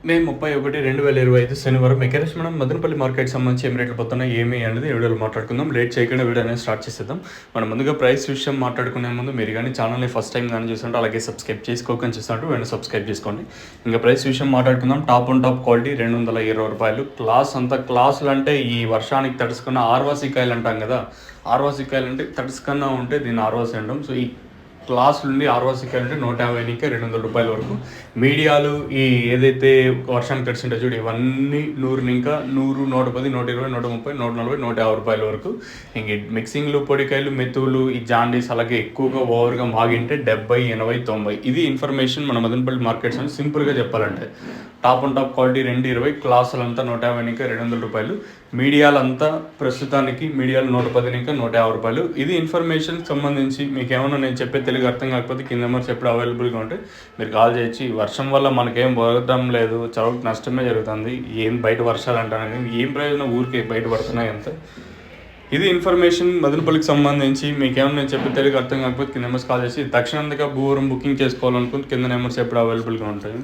మే 31/2025 శనివారం మెకానిక్స్ మనం మదనపల్లి మార్కెట్ సంబంధించి ఏం రేట్లు పోతున్నాయి ఏమి అనేది వీడియోలో మాట్లాడుకుందాం. లేట్ చేయకుండా వీడియో అనేది స్టార్ట్ చేసేద్దాం. మనం ముందుగా ప్రైస్ విషయం మాట్లాడుకునే ముందు మీరు కానీ ఛానల్ని ఫస్ట్ టైం కానీ చూస్తుంటే అలాగే సబ్స్క్రైబ్ చేసుకోకని చూస్తుంటే వెంటనే సబ్స్క్రైబ్ చేసుకోండి. ఇంకా ప్రైస్ విషయం మాట్లాడుకుందాం. Top quality ₹220. క్లాస్ అంతా క్లాసులు అంటే ఈ వర్షానికి తడుసుకున్న ఆర్వాసి కాయలు అంటాం కదా, ఆర్వాసి కాయలు అంటే తడుసుకన్నా ఉంటే దీన్ని ఆర్వాసి అంటాం. సో ఈ క్లాస్ నుండి ఆర్వాసికి అంటే ₹150 నుంచి ₹200 వరకు. మీడియాలు ఈ ఏదైతే వర్షానికి తడిసింటే చూడు ఇవన్నీ 100 ఇంకా 100, 110, 120, 130, 140, ₹150 వరకు. ఇంక మిక్సింగ్లు, పొడికాయలు, మెతువులు, ఈ జాండీస్ అలాగే ఎక్కువగా ఓవర్గా మాగింటే 70, 80, 90. ఇది ఇన్ఫర్మేషన్ మన మదనపల్లి మార్కెట్స్ అని సింపుల్గా చెప్పాలంటే. టాప్ క్వాలిటీ 220, క్లాసులంతా ₹150 ఇంకా ₹200. మీడియాలంతా ప్రస్తుతానికి మీడియాలు 110 ఇంకా ₹150. ఇది ఇన్ఫర్మేషన్కి సంబంధించి మీకు ఏమన్నా నేను చెప్పే తెలుగు అర్థం కాకపోతే కింద నెంబర్స్ ఎప్పుడు అవైలబుల్గా ఉంటే మీరు కాల్ చేయొచ్చు. ఈ వర్షం వల్ల మనకేం పోవడం లేదు, చదువుకు నష్టమే జరుగుతుంది. ఏం బయట వర్షాలు అంటాను, ఏం ప్రయోజనం ఊరికే బయట పడుతున్నాయి అంత. ఇది ఇన్ఫర్మేషన్ మదనపల్లికి సంబంధించి మీకేమన్నా నేను చెప్పే తెలుగు అర్థం కాకపోతే కింద నెంబర్స్ కాల్ చేసి తక్షణంగా భూవరం బుకింగ్ చేసుకోవాలనుకుంటే కింద నెంబర్స్ ఎప్పుడు అవైలబుల్గా ఉంటాయి.